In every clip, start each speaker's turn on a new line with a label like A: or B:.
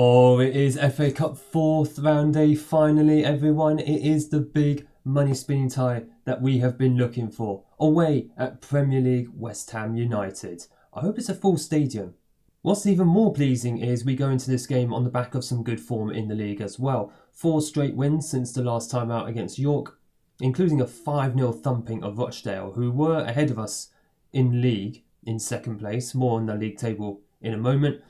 A: Oh, it is FA Cup 4th round day finally, everyone. It is the big money spinning tie that we have been looking for. Away at Premier League West Ham United. I hope it's a full stadium. What's even more pleasing is we go into this game on the back of some good form in the league as well. 4 straight wins since the last time out against York, including a 5-0 thumping of Rochdale, who were ahead of us in league in second place. More on the league table in a moment.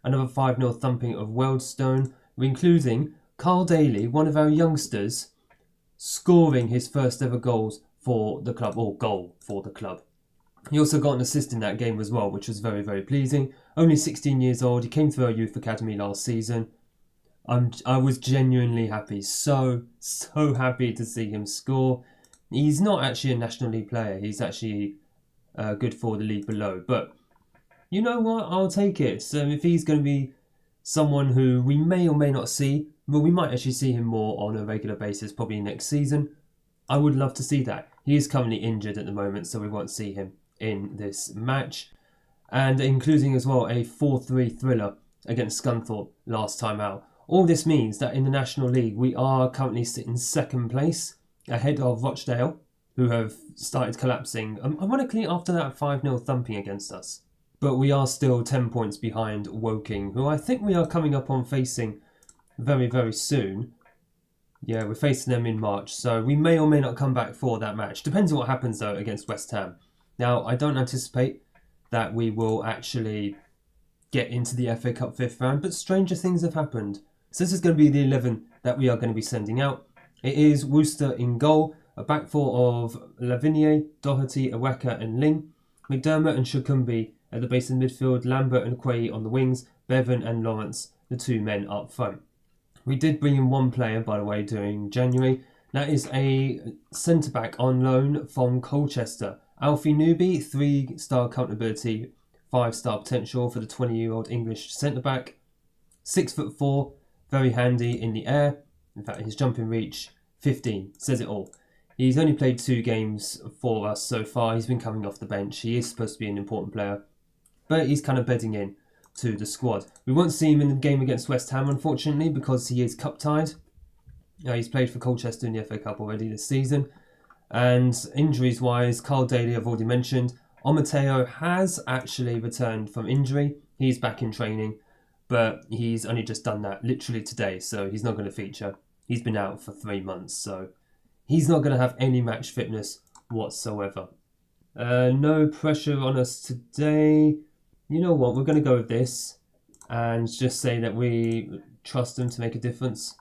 A: Another 5-0 thumping of Wealdstone, including Carl Daly, one of our youngsters, scoring his first ever goals for the club, or goal for the club. He also got an assist in that game as well, which was very, very pleasing. Only 16 years old, he came through our youth academy last season. I was genuinely happy, so happy to see him score. He's not actually a National League player, he's actually good for the league below, but you know what, I'll take it. So if he's going to be someone who we may or may not see, well, we might actually see him more on a regular basis probably next season. I would love to see that. He is currently injured at the moment, so we won't see him in this match. And including as well a 4-3 thriller against Scunthorpe last time out. All this means that in the National League, we are currently sitting second place, ahead of Rochdale, who have started collapsing, ironically after that 5-0 thumping against us. But we are still 10 points behind Woking, who I think we are coming up on facing very, very soon. Yeah, we're facing them in March, so we may or may not come back for that match. Depends on what happens, though, against West Ham. Now, I don't anticipate that we will actually get into the FA Cup 5th round, but stranger things have happened. So this is going to be the 11 that we are going to be sending out. It is Worcester in goal, a back four of Lavigne, Doherty, Aweka and Ling, McDermott and Shukumbi at the base of the midfield, Lambert and Quay on the wings, Bevan and Lawrence, the two men up front. We did bring in one player, by the way, during January. That is a centre-back on loan from Colchester. Alfie Newby, 3-star accountability, 5-star potential for the 20-year-old English centre-back. 6'4", very handy in the air. In fact, his jumping reach, 15, says it all. He's only played 2 games for us so far. He's been coming off the bench. He is supposed to be an important player, but he's kind of bedding in to the squad. We won't see him in the game against West Ham, unfortunately, because he is cup-tied. He's played for Colchester in the FA Cup already this season. And injuries-wise, Carl Daly, I've already mentioned. Omateo has actually returned from injury. He's back in training, but he's only just done that literally today, so he's not going to feature. He's been out for 3 months, so he's not going to have any match fitness whatsoever. No pressure on us today. You know what, we're going to go with this and just say that we trust them to make a difference.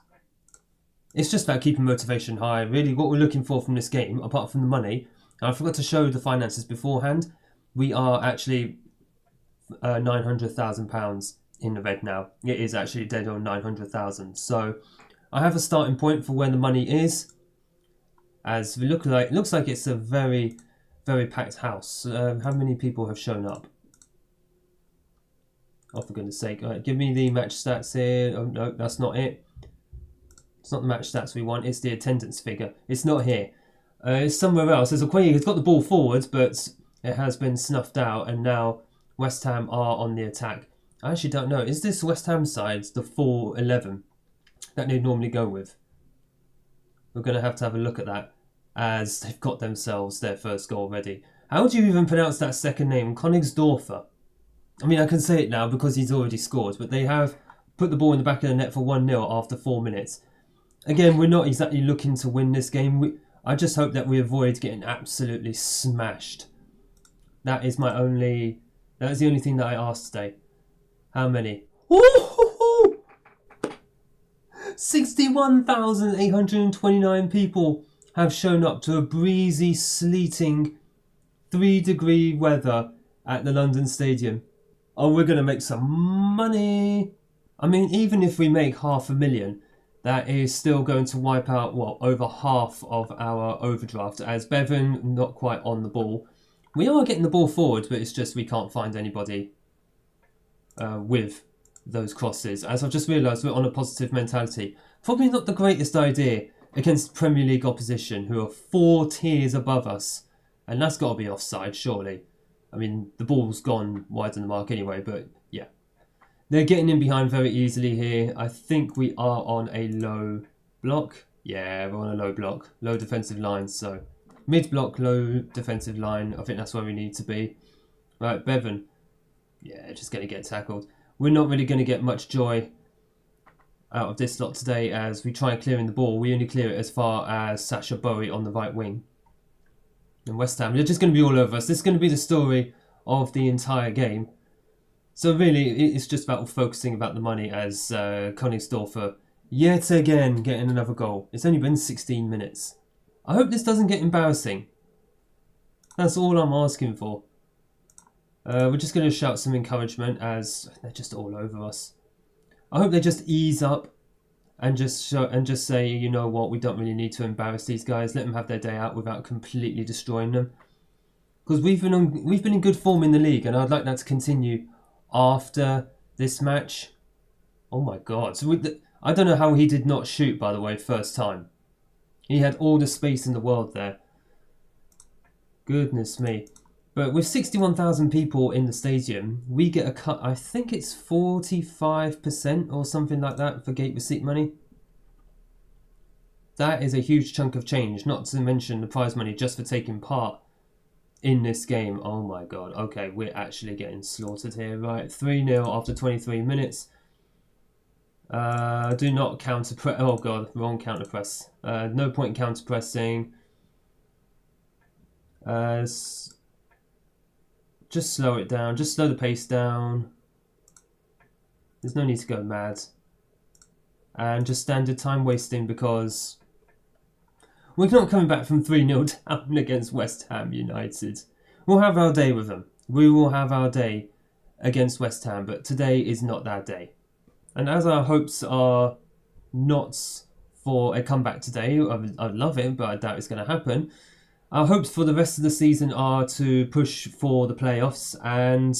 A: It's just about keeping motivation high. Really, what we're looking for from this game, apart from the money, and I forgot to show the finances beforehand, we are actually £900,000 in the red now. It is actually dead on 900,000. So I have a starting point for where the money is. As we looks like it's a very, very packed house. How many people have shown up? Oh, for goodness sake. All right, give me the match stats here. Oh, no, that's not it. It's not the match stats we want. It's the attendance figure. It's not here. It's somewhere else. There's Okoye who's got the ball forward, but it has been snuffed out, and now West Ham are on the attack. I actually don't know. Is this West Ham side the 4-11 that they normally go with? We're going to have a look at that, as they've got themselves their first goal ready. How do you even pronounce that second name? Königsdorfer. I mean, I can say it now because he's already scored, but they have put the ball in the back of the net for 1-0 after 4 minutes. Again, we're not exactly looking to win this game. I just hope that we avoid getting absolutely smashed. That is the only thing that I asked today. How many? Ooh! 61,829 people have shown up to a breezy, sleeting, 3-degree weather at the London Stadium. Oh, we're going to make some money. I mean, even if we make $500,000, that is still going to wipe out, over half of our overdraft, as Bevan not quite on the ball. We are getting the ball forward, but it's just we can't find anybody with those crosses. As I've just realised, we're on a positive mentality. Probably not the greatest idea against Premier League opposition, who are 4 tiers above us. And that's got to be offside, surely. I mean, the ball's gone wide in the mark anyway, but yeah. They're getting in behind very easily here. I think we are on a low block. Yeah, we're on a low block. Low defensive line, so mid-block, low defensive line. I think that's where we need to be. Right, Bevan. Yeah, just going to get tackled. We're not really going to get much joy out of this lot today as we try and clearing the ball. We only clear it as far as Sasha Bowie on the right wing. And West Ham, they're just going to be all over us. This is going to be the story of the entire game. So really, it's just about focusing about the money as Koenigsdorfer yet again getting another goal. It's only been 16 minutes. I hope this doesn't get embarrassing. That's all I'm asking for. We're just going to shout some encouragement as they're just all over us. I hope they just ease up and just say, you know what, we don't really need to embarrass these guys. Let them have their day out without completely destroying them. Because we've been in good form in the league, and I'd like that to continue after this match. Oh my God! So I don't know how he did not shoot. By the way, first time, he had all the space in the world there. Goodness me. But with 61,000 people in the stadium, we get a cut, I think it's 45% or something like that for gate receipt money. That is a huge chunk of change, not to mention the prize money just for taking part in this game. Oh my God. Okay, we're actually getting slaughtered here. Right, 3-0 after 23 minutes. Do not counter-press. Oh God, wrong counter-press. No point in counter-pressing. Just slow it down. Just slow the pace down. There's no need to go mad. And just standard time wasting because we're not coming back from 3-0 down against West Ham United. We'll have our day with them. We will have our day against West Ham, but today is not that day. And as our hopes are not for a comeback today, I'd love it, but I doubt it's going to happen. Our hopes for the rest of the season are to push for the playoffs and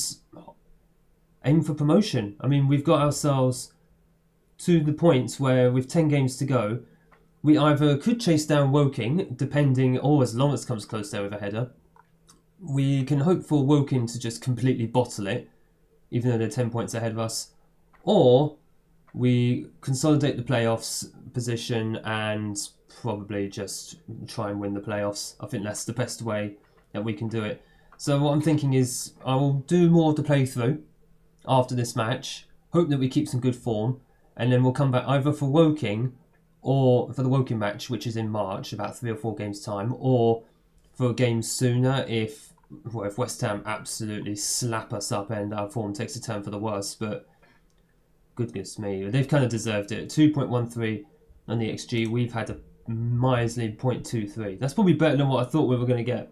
A: aim for promotion. I mean, we've got ourselves to the point where with 10 games to go, we either could chase down Woking, depending, or as long as it comes close there with a header. We can hope for Woking to just completely bottle it, even though they're 10 points ahead of us. Or we consolidate the playoffs position and probably just try and win the playoffs. I think that's the best way that we can do it. So what I'm thinking is I'll do more of the playthrough after this match, hope that we keep some good form, and then we'll come back either for Woking or for the Woking match, which is in March, about 3 or 4 games time, or for a game sooner if West Ham absolutely slap us up and our form takes a turn for the worse. But goodness me, they've kind of deserved it. 2.13 on the XG. We've had a miserly 0.23. That's probably better than what I thought we were going to get.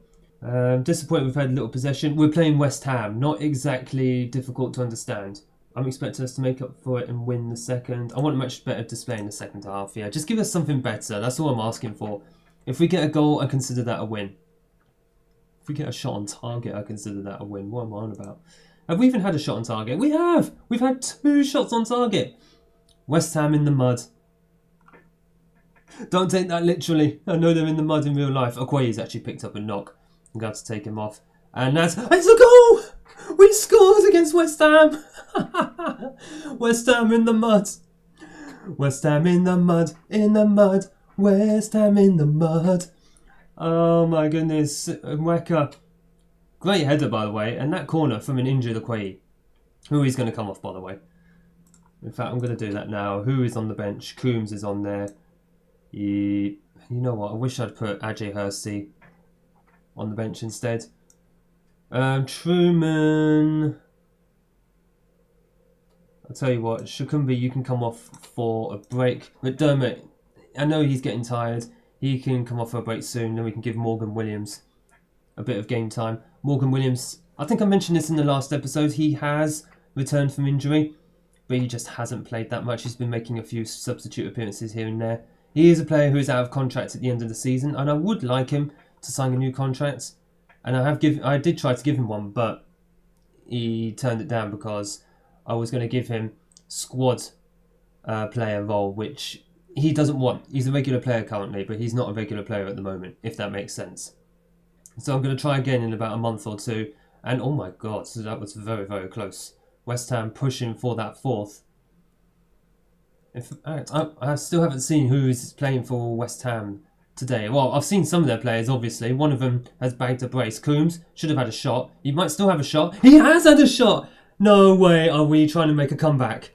A: Disappointed we've had little possession. We're playing West Ham. Not exactly difficult to understand. I'm expecting us to make up for it and win the second. I want a much better display in the second half. Yeah, just give us something better. That's all I'm asking for. If we get a goal, I consider that a win. If we get a shot on target, I consider that a win. What am I on about? Have we even had a shot on target? We have! We've had 2 shots on target. West Ham in the mud. Don't take that literally. I know they're in the mud in real life. Okoye's actually picked up a knock. I'm going to have to take him off. And it's a goal! We scored against West Ham! West Ham in the mud. West Ham in the mud, in the mud. West Ham in the mud. Oh my goodness. Weka. Great header, by the way. And that corner from an injured Okoye. Who is going to come off, by the way. In fact, I'm going to do that now. Who is on the bench? Coombs is on there. You know what? I wish I'd put Ajay Hursty on the bench instead. Truman. I'll tell you what, Shakumbi, you can come off for a break. McDermott, I know he's getting tired. He can come off for a break soon. Then we can give Morgan Williams a bit of game time. Morgan Williams, I think I mentioned this in the last episode. He has returned from injury, but he just hasn't played that much. He's been making a few substitute appearances here and there. He is a player who is out of contract at the end of the season, and I would like him to sign a new contract. And I did try to give him one, but he turned it down because I was going to give him squad player role, which he doesn't want. He's a regular player currently, but he's not a regular player at the moment, if that makes sense. So I'm going to try again in about a month or two. And oh my God, so that was very, very close. West Ham pushing for that fourth. In fact, I still haven't seen who is playing for West Ham today. Well, I've seen some of their players, obviously. One of them has bagged a brace. Coombs should have had a shot. He might still have a shot. He has had a shot! No way are we trying to make a comeback.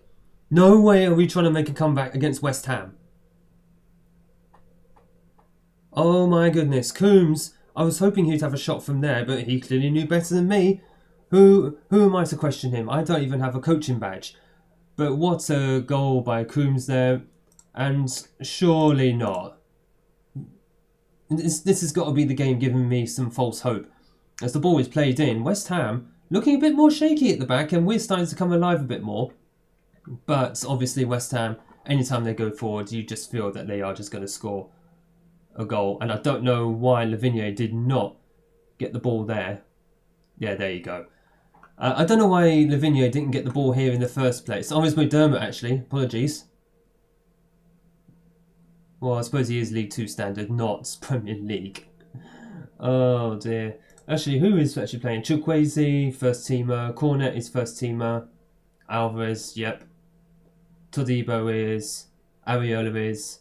A: No way are we trying to make a comeback against West Ham. Oh my goodness. Coombs, I was hoping he'd have a shot from there, but he clearly knew better than me. Who am I to question him? I don't even have a coaching badge. But what a goal by Coombs there. And surely not. This has got to be the game giving me some false hope. As the ball is played in, West Ham looking a bit more shaky at the back, and we're starting to come alive a bit more. But obviously West Ham, anytime they go forward, you just feel that they are just going to score a goal. And I don't know why Lavigne did not get the ball there. Yeah, there you go. I don't know why Lavigne didn't get the ball here in the first place. Oh, it's McDermott, actually. Apologies. Well, I suppose he is League 2 standard, not Premier League. Oh, dear. Actually, who is actually playing? Chukwueze, first teamer. Cornet is first teamer. Alvarez, yep. Todibo is. Areola is.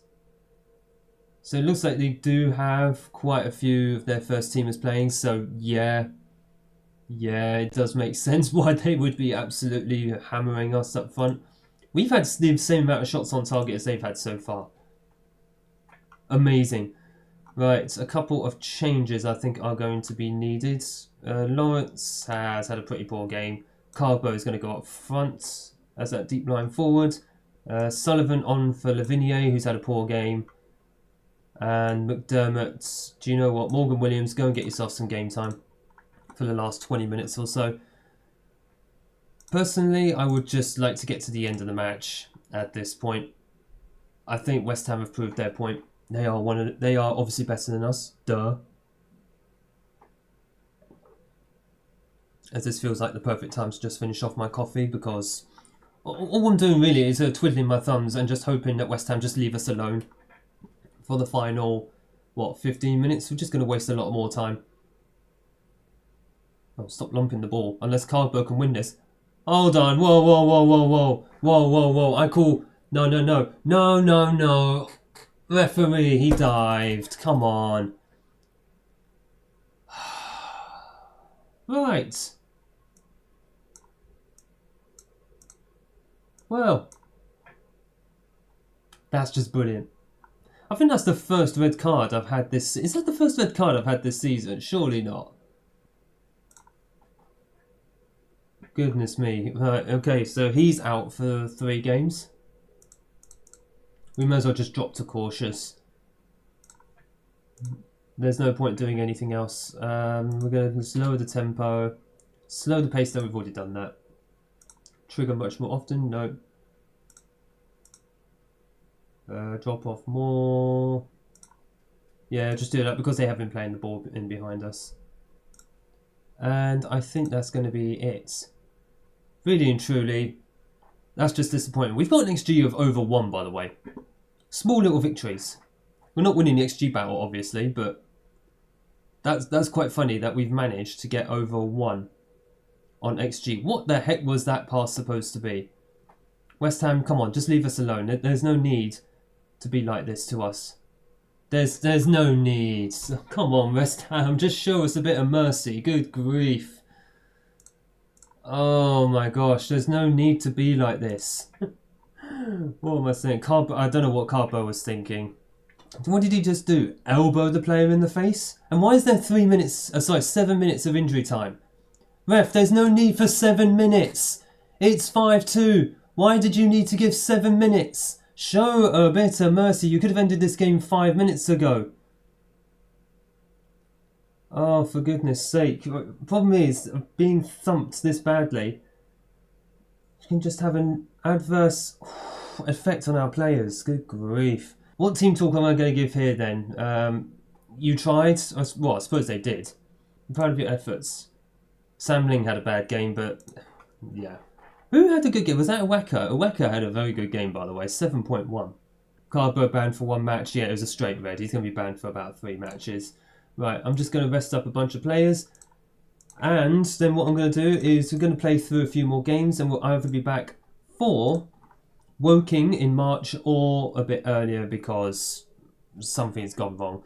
A: So it looks like they do have quite a few of their first teamers playing, so yeah. Yeah, it does make sense why they would be absolutely hammering us up front. We've had the same amount of shots on target as they've had so far. Amazing. Right, a couple of changes I think are going to be needed. Lawrence has had a pretty poor game. Carbo is going to go up front as that deep line forward. Sullivan on for Lavigne, who's had a poor game. And McDermott, do you know what? Morgan Williams, go and get yourself some game time for the last 20 minutes or so. Personally, I would just like to get to the end of the match at this point. I think West Ham have proved their point. They are obviously better than us. Duh. As this feels like the perfect time to just finish off my coffee, because all I'm doing really is twiddling my thumbs and just hoping that West Ham just leave us alone for the final, 15 minutes? We're just going to waste a lot more time. Oh, stop lumping the ball. Unless Carbo can win this. Hold on. Whoa, whoa, whoa, whoa, whoa. Whoa, whoa, whoa. I call... No, no, no. No, no, no. Referee, he dived. Come on. Right. Well. That's just brilliant. I think that's the first red card I've had this... Is that the first red card I've had this season? Surely not. Goodness me. Right, okay, so he's out for 3 games. We may as well just drop to cautious. There's no point doing anything else. We're going to lower the tempo. Slow the pace, though we've already done that. Trigger much more often? No. Drop off more. Yeah, just do that because they have been playing the ball in behind us. And I think that's going to be it. Really and truly, that's just disappointing. We've got an XG of over 1, by the way. Small little victories. We're not winning the XG battle, obviously, but that's quite funny that we've managed to get over 1 on XG. What the heck was that pass supposed to be? West Ham, come on, just leave us alone. There's no need to be like this to us. There's no need. Come on, West Ham, just show us a bit of mercy. Good grief. Oh my gosh, there's no need to be like this. What am I saying? Carbo, I don't know what Carbo was thinking. What did he just do? Elbow the player in the face? And why is there 7 minutes of injury time? Ref, there's no need for 7 minutes. It's 5-2. Why did you need to give 7 minutes? Show a bit of mercy. You could have ended this game 5 minutes ago. Oh, for goodness sake. Problem is, being thumped this badly can just have an adverse effect on our players. Good grief. What team talk am I going to give here then? You tried? Well, I suppose they did. I'm proud of your efforts. Sam Ling had a bad game, but yeah. Who had a good game? Was that Aweka? Aweka had a very good game, by the way. 7.1. Carbo banned for 1 match. Yeah, it was a straight red. He's going to be banned for about 3 matches. Right, I'm just going to rest up a bunch of players. And then what I'm going to do is we're going to play through a few more games, and we'll either be back for Woking in March or a bit earlier because something's gone wrong.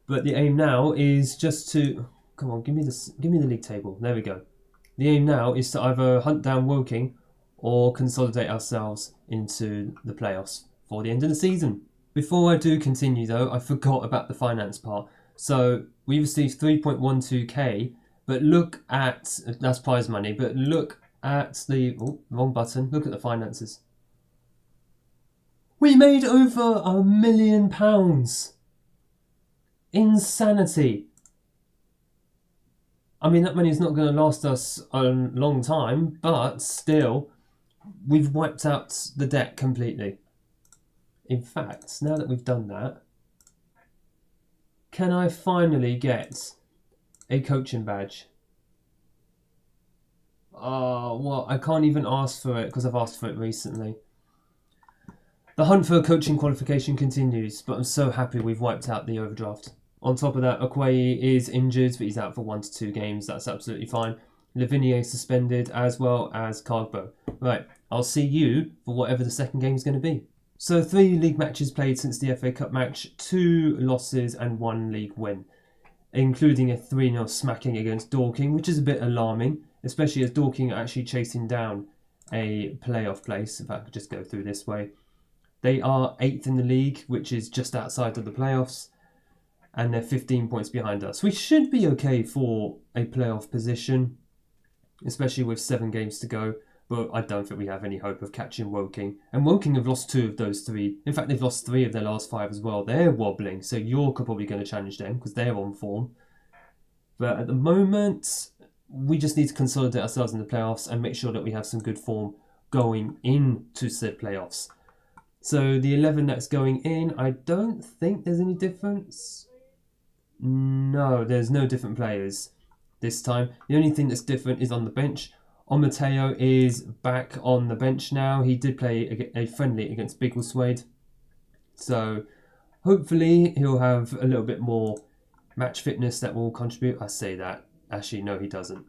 A: But the aim now is just to... Come on, give me the league table. There we go. The aim now is to either hunt down Woking or consolidate ourselves into the playoffs for the end of the season. Before I do continue though, I forgot about the finance part. So we received 3.12k, but look at... That's prize money, but look at the... Oh, wrong button. Look at the finances. We made over £1 million. Insanity. I mean, that money is not going to last us a long time, but still, we've wiped out the debt completely. In fact, now that we've done that, can I finally get a coaching badge? Oh, well, I can't even ask for it because I've asked for it recently. The hunt for a coaching qualification continues, but I'm so happy we've wiped out the overdraft. On top of that, Okoye is injured, but he's out for 1 to 2 games. That's absolutely fine. Lavinia suspended, as well as Cargbo. Right, I'll see you for whatever the second game is going to be. So 3 league matches played since the FA Cup match, 2 losses and 1 league win, including a 3-0 smacking against Dorking, which is a bit alarming, especially as Dorking are actually chasing down a playoff place. If I could just go through this way. They are 8th in the league, which is just outside of the playoffs, and they're 15 points behind us. We should be okay for a playoff position, especially with 7 games to go, but I don't think we have any hope of catching Woking. And Woking have lost 2 of those 3. In fact, they've lost 3 of their last 5 as well. They're wobbling, so York are probably going to challenge them because they're on form. But at the moment, we just need to consolidate ourselves in the playoffs and make sure that we have some good form going into said playoffs. So the 11 that's going in, I don't think there's any difference. No, there's no different players this time. The only thing that's different is on the bench. Mateo is back on the bench now. He did play a friendly against Biggleswade. So hopefully he'll have a little bit more match fitness that will contribute. I say that. Actually, no, he doesn't.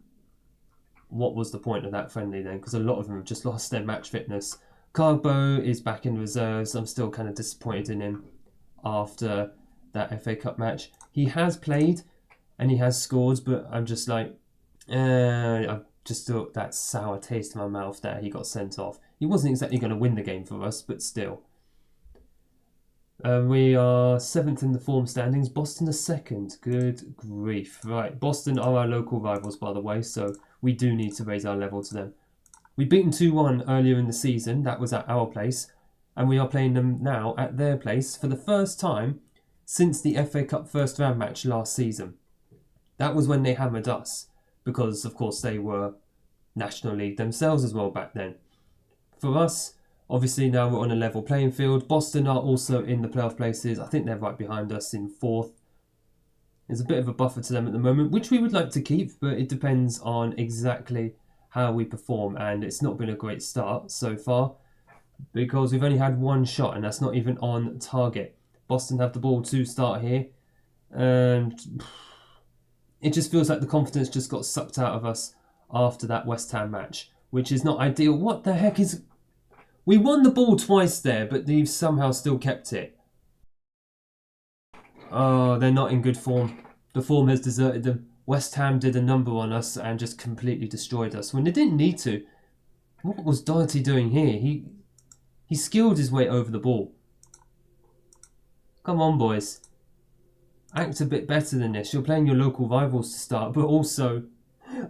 A: What was the point of that friendly then? Because a lot of them have just lost their match fitness. Cargbo is back in reserves. I'm still kind of disappointed in him after that FA Cup match. He has played and he has scored, but I'm just like, I've just thought that sour taste in my mouth that he got sent off. He wasn't exactly going to win the game for us, but still. We are 7th in the form standings. Boston are 2nd. Good grief. Right, Boston are our local rivals, by the way, so we do need to raise our level to them. We beat them 2-1 earlier in the season. That was at our place. And we are playing them now at their place for the first time since the FA Cup first round match last season. That was when they hammered us, because of course they were National League themselves as well back then. For us, obviously now we're on a level playing field. Boston are also in the playoff places. I think they're right behind us in 4th. There's a bit of a buffer to them at the moment, which we would like to keep, but it depends on exactly how we perform, and it's not been a great start so far because we've only had 1 shot and that's not even on target. Boston have the ball to start here, and it just feels like the confidence just got sucked out of us after that West Ham match, which is not ideal. What the heck is... We won the ball twice there, but they've somehow still kept it. Oh, they're not in good form. The form has deserted them. West Ham did a number on us and just completely destroyed us when they didn't need to. What was Doherty doing here? He skilled his way over the ball. Come on, boys. Act a bit better than this. You're playing your local rivals to start, but also...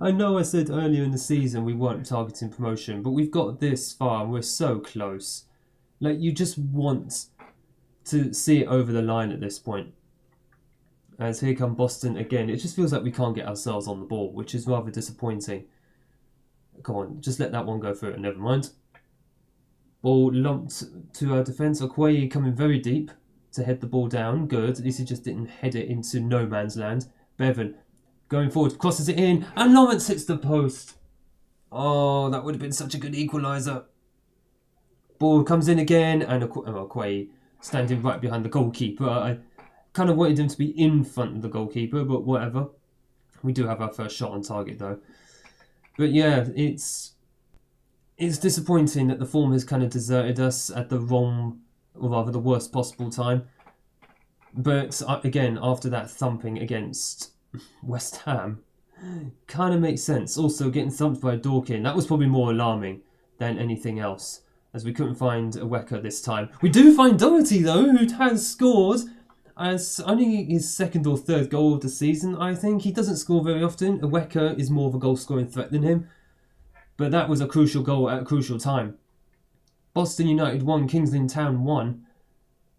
A: I know I said earlier in the season we weren't targeting promotion, but we've got this far and we're so close. Like, you just want to see it over the line at this point. As here come Boston again. It just feels like we can't get ourselves on the ball, which is rather disappointing. Come on, just let that one go through it. Never mind. Ball lumped to our defence. Okoye coming very deep to head the ball down. Good. At least he just didn't head it into no man's land. Bevan going forward, crosses it in, and Lawrence hits the post. Oh, that would have been such a good equaliser. Ball comes in again, and Okoye standing right behind the goalkeeper. I kind of wanted him to be in front of the goalkeeper, but whatever. We do have our first shot on target though. But yeah, it's disappointing that the form has kind of deserted us at the wrong, or rather the worst possible time. But again, after that thumping against West Ham, kind of makes sense. Also, getting thumped by Dorking, that was probably more alarming than anything else, as we couldn't find a Wecker this time. We do find Doherty, though, who has scored as only his second or third goal of the season, I think. He doesn't score very often. A Wecker is more of a goal-scoring threat than him. But that was a crucial goal at a crucial time. Boston United 1, Kings Lynn Town 1.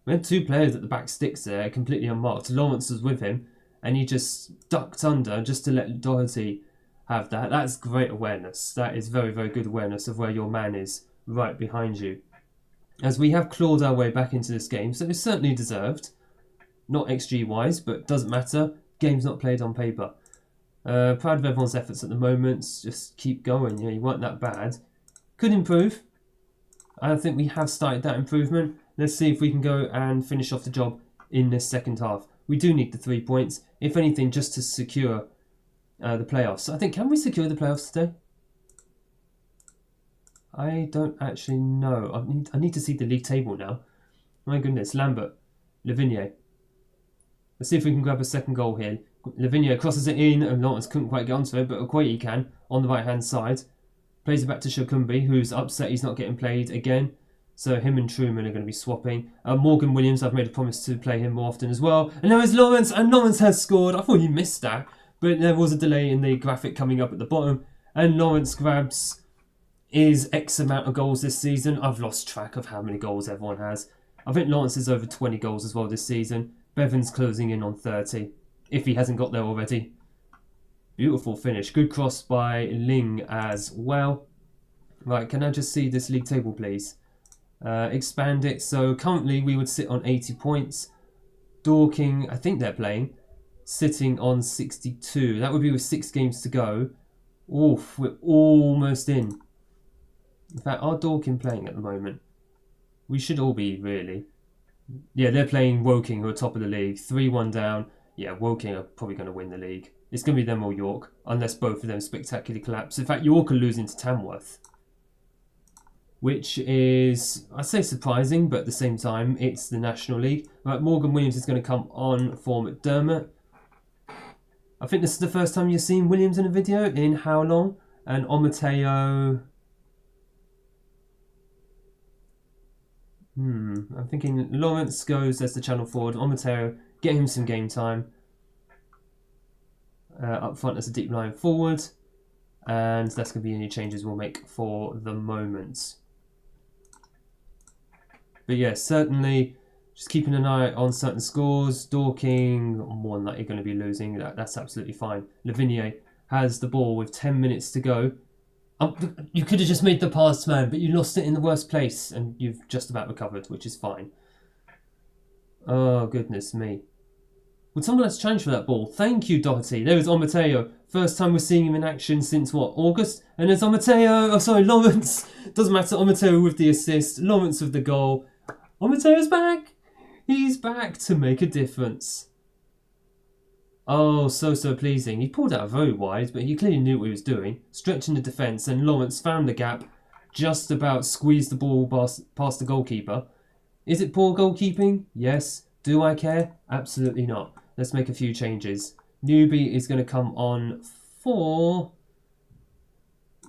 A: We had two players at the back sticks there, completely unmarked. Lawrence was with him, and he just ducked under just to let Doherty have that. That's great awareness. That is very, very good awareness of where your man is right behind you. As we have clawed our way back into this game, so it's certainly deserved. Not XG-wise, but doesn't matter. Game's not played on paper. Proud of everyone's efforts at the moment. Just keep going. Yeah, you weren't that bad. Could improve. I think we have started that improvement. Let's see if we can go and finish off the job in this second half. We do need the 3 points, if anything, just to secure the playoffs. I think, can we secure the playoffs today? I don't actually know. I need to see the league table now. My goodness, Lambert, Lavigne. Let's see if we can grab a second goal here. Lavigne crosses it in, and Lawrence couldn't quite get onto it, but Okoye can on the right-hand side. Plays it back to Shokumbi, who's upset he's not getting played again. So him and Truman are going to be swapping. Morgan Williams, I've made a promise to play him more often as well. And now it's Lawrence, and Lawrence has scored. I thought you missed that, but there was a delay in the graphic coming up at the bottom. And Lawrence grabs his X amount of goals this season. I've lost track of how many goals everyone has. I think Lawrence is over 20 goals as well this season. Bevan's closing in on 30, if he hasn't got there already. Beautiful finish. Good cross by Ling as well. Right, can I just see this league table, please? Expand it. So currently we would sit on 80 points. Dorking, I think they're playing, sitting on 62. That would be with 6 games to go. Oof, we're almost in. In fact, are Dorking playing at the moment? We should all be, really. Yeah, they're playing Woking, who are top of the league. 3-1 down. Yeah, Woking are probably going to win the league. It's going to be them or York, unless both of them spectacularly collapse. In fact, York are losing to Tamworth, which is, I'd say, surprising, but at the same time, it's the National League. Right, Morgan Williams is going to come on for McDermott. I think this is the first time you've seen Williams in a video in how long? And Omateo... I'm thinking Lawrence goes as the channel forward. Omateo, get him some game time. Up front as a deep line forward. And that's going to be any changes we'll make for the moment. But yeah, certainly just keeping an eye on certain scores. Dorking, more than likely going to be losing. That's absolutely fine. Lavigne has the ball with 10 minutes to go. You could have just made the pass, man, but you lost it in the worst place, and you've just about recovered, which is fine. Oh, goodness me. Would someone else challenge for that ball? Thank you, Doherty. There is Omateo. First time we're seeing him in action since, what, August? And there's Omateo. Oh, sorry, Lawrence. Doesn't matter. Omateo with the assist. Lawrence with the goal. Omateo's back. He's back to make a difference. Oh, so pleasing. He pulled out very wide, but he clearly knew what he was doing. Stretching the defence, and Lawrence found the gap. Just about squeezed the ball past the goalkeeper. Is it poor goalkeeping? Yes. Do I care? Absolutely not. Let's make a few changes. Newbie is going to come on for...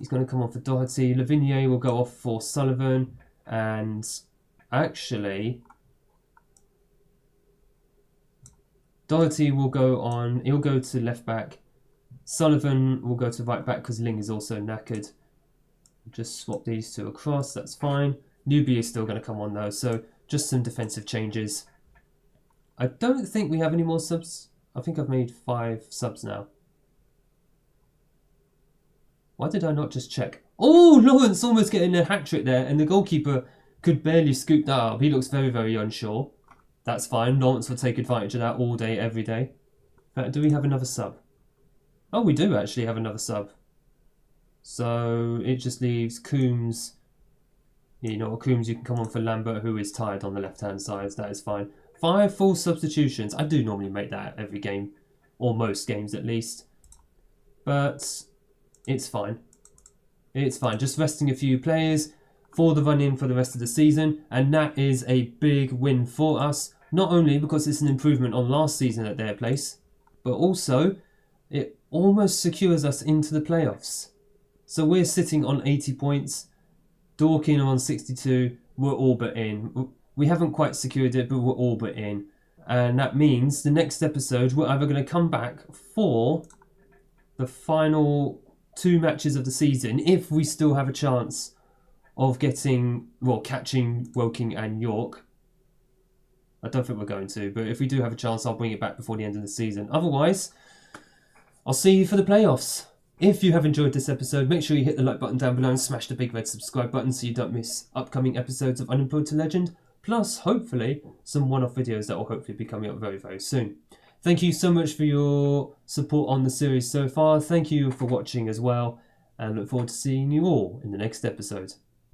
A: He's going to come on for Doherty. Lavigne will go off for Sullivan. And actually... Doherty will go on, he'll go to left back. Sullivan will go to right back because Ling is also knackered. Just swap these two across, that's fine. Newbie is still going to come on though, so just some defensive changes. I don't think we have any more subs. I think I've made 5 subs now. Why did I not just check? Oh, Lawrence almost getting a hat-trick there, and the goalkeeper could barely scoop that up. He looks very, very unsure. That's fine. Lawrence will take advantage of that all day, every day. In fact, do we have another sub? Oh, we do actually have another sub. So it just leaves Coombs. You know, Coombs, you can come on for Lambert, who is tired on the left-hand side. That is fine. 5 full substitutions. I do normally make that every game, or most games at least. but it's fine. It's fine. Just resting a few players for the run-in for the rest of the season, and that is a big win for us. Not only because it's an improvement on last season at their place, but also it almost secures us into the playoffs. So we're sitting on 80 points. Dorking are on 62. We're all but in. We haven't quite secured it, but we're all but in. And that means the next episode, we're either going to come back for the final 2 matches of the season, if we still have a chance of catching Woking and York. I don't think we're going to, but if we do have a chance, I'll bring it back before the end of the season. Otherwise, I'll see you for the playoffs. If you have enjoyed this episode, make sure you hit the like button down below and smash the big red subscribe button so you don't miss upcoming episodes of Unemployed to Legend, plus, hopefully, some one-off videos that will hopefully be coming up very, very soon. Thank you so much for your support on the series so far. Thank you for watching as well, and look forward to seeing you all in the next episode.